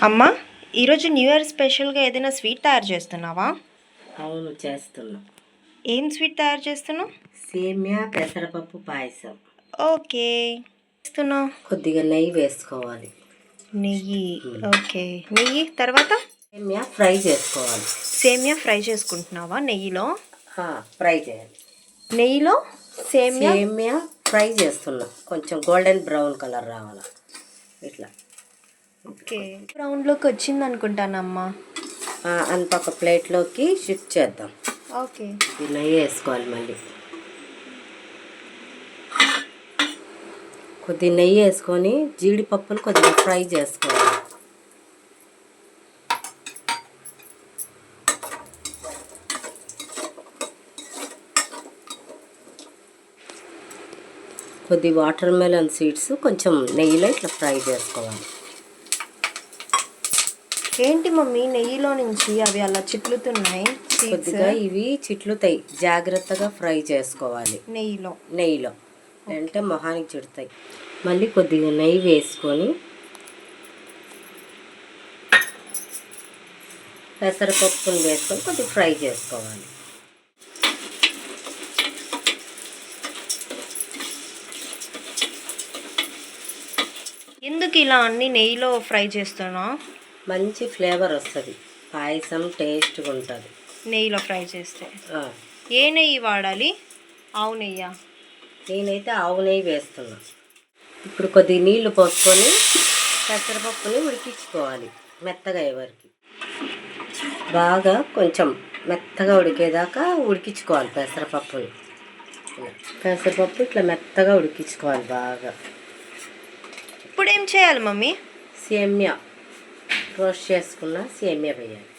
అమ్మా, ఈరోజు new year స్పెషల్గా ఏదైనా స్వీట్ తయారు చేస్తున్నావా? అవును, చేస్తున్నా. ఏం స్వీట్ తయారు చేస్తున్నావు? సేమియా పెసరపప్పు పాయసం. ఓకే, చేస్తున్నావు. కొద్దిగా నెయ్యి వేసుకోవాలి. నెయ్యి. ఓకే, నెయ్యి తర్వాత సేమియా ఫ్రై చేసుకోవాలి. సేమియా ఫ్రై చేసుకుంటున్నావా నెయ్యిలో? ఫ్రై చేయాలి. నెయ్యిలో సేమియా ఫ్రై చేస్తున్నా, కొంచెం గోల్డెన్ బ్రౌన్ కలర్ రావాలి ఇట్లా. ఓకే, బ్రౌన్లోకి వచ్చింది అనుకుంటానమ్మా. అంత ఒక ప్లేట్లోకి షిఫ్ట్ చేద్దాం. ఓకే, ఈ నెయ్యి వేసుకోవాలి. మళ్ళీ కొద్ది నెయ్యి వేసుకొని జీడిపప్పులు కొద్దిగా ఫ్రై చేసుకోవాలి. కొద్ది వాటర్ మెలన్ సీడ్స్ కొంచెం నెయ్యిలో ఇట్లా ఫ్రై చేసుకోవాలి. ఏంటి మమ్మీ, నెయ్యిలో నుంచి అవి అలా చిట్లుతున్నాయి? కొద్దిగా ఇవి చిట్లుతాయి, జాగ్రత్తగా ఫ్రై చేసుకోవాలి నెయ్యిలో అంటే మొహానికి చుడతాయి. మళ్ళీ కొద్దిగా నెయ్యి వేసుకొని పెసరపప్పును వేసుకొని కొద్దిగా ఫ్రై చేసుకోవాలి. ఎందుకు ఇలా అన్ని నెయ్యిలో ఫ్రై చేస్తున్నావు? మంచి ఫ్లేవర్ వస్తుంది, పాయసం టేస్ట్గా ఉంటుంది నెయ్యిలో ఫ్రై చేస్తే. ఏ నెయ్యి వాడాలి? ఆవు నెయ్యా? నేనైతే ఆవు నెయ్యి వేస్తున్నా. ఇప్పుడు కొద్దిగా నీళ్లు పోసుకొని పెసరపప్పుని ఉడికించుకోవాలి మెత్తగా అయ్యేవరకు. బాగా కొంచెం మెత్తగా ఉడికేదాకా ఉడికించుకోవాలి పెసరపప్పుని. పెసరపప్పు ఇట్లా మెత్తగా ఉడికించుకోవాలి బాగా. ఇప్పుడు ఏం చేయాలి మమ్మీ? సేమియా రోస్ట్ చేసుకున్న సేమియా వేయాలి.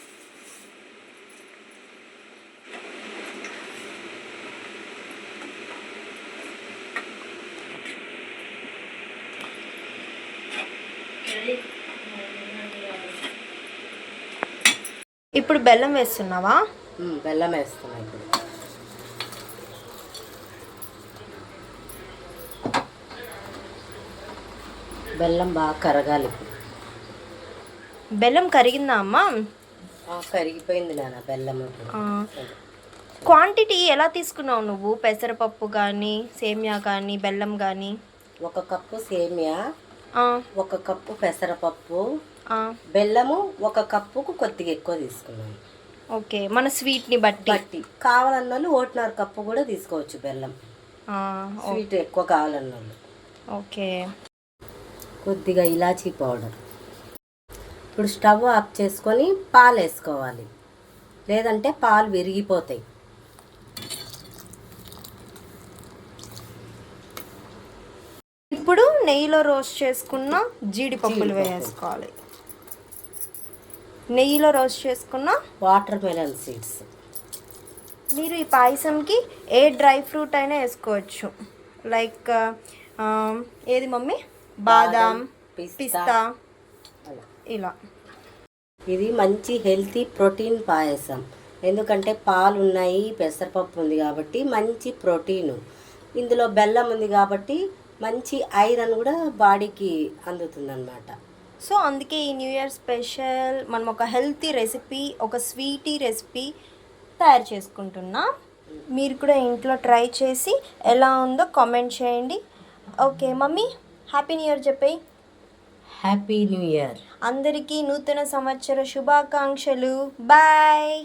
ఇప్పుడు బెల్లం వేస్తున్నావా? బెల్లం వేస్తున్నా. ఇప్పుడు బెల్లం బాగా కరగాలి. బెల్లం కరిగిందా అమ్మా? కరిగిపోయింది నాన్న బెల్లం. క్వాంటిటీ ఎలా తీసుకున్నావు నువ్వు? పెసరపప్పు కానీ సేమియా కానీ బెల్లం కానీ? 1 కప్పు సేమియా, 1 కప్పు పెసరపప్పు, బెల్లము 1 కప్పుకు కొద్దిగా ఎక్కువ తీసుకున్నాను. ఓకే, మన స్వీట్ని బట్టి కావాలన్న 1.5 కప్పు కూడా తీసుకోవచ్చు బెల్లం, స్వీట్ ఎక్కువ కావాలన్న. ఓకే, కొద్దిగా ఇలాచీ పౌడర్. ఇప్పుడు స్టవ్ ఆఫ్ చేసుకొని పాలు వేసుకోవాలి, లేదంటే పాలు విరిగిపోతాయి. ఇప్పుడు నెయ్యిలో రోస్ట్ చేసుకున్న జీడిపప్పులు వేసుకోవాలి. నెయ్యిలో రోస్ట్ చేసుకున్న వాటర్ మెలన్ సీడ్స్. మీరు ఈ పాయసంకి ఏ డ్రై ఫ్రూట్ అయినా వేసుకోవచ్చు. లైక్ ఏది మమ్మీ? బాదాం, పిస్తా, ఇలా. ఇది మంచి హెల్తీ ప్రోటీన్ పాయసం, ఎందుకంటే పాలు ఉన్నాయి, పెసరపప్పు ఉంది కాబట్టి మంచి ప్రోటీను. ఇందులో బెల్లం ఉంది కాబట్టి మంచి ఐరన్ కూడా బాడీకి అందుతుందన్నమాట. సో అందుకే ఈ న్యూ ఇయర్ స్పెషల్ మనం ఒక హెల్తీ రెసిపీ, ఒక స్వీటీ రెసిపీ తయారు చేసుకుంటున్నాం. మీరు కూడా ఇంట్లో ట్రై చేసి ఎలా ఉందో కామెంట్ చేయండి. Okay mummy, happy new year చెప్పేయి. Happy new year. అందరికీ నూతన సంవత్సర శుభాకాంక్షలు. బాయ్.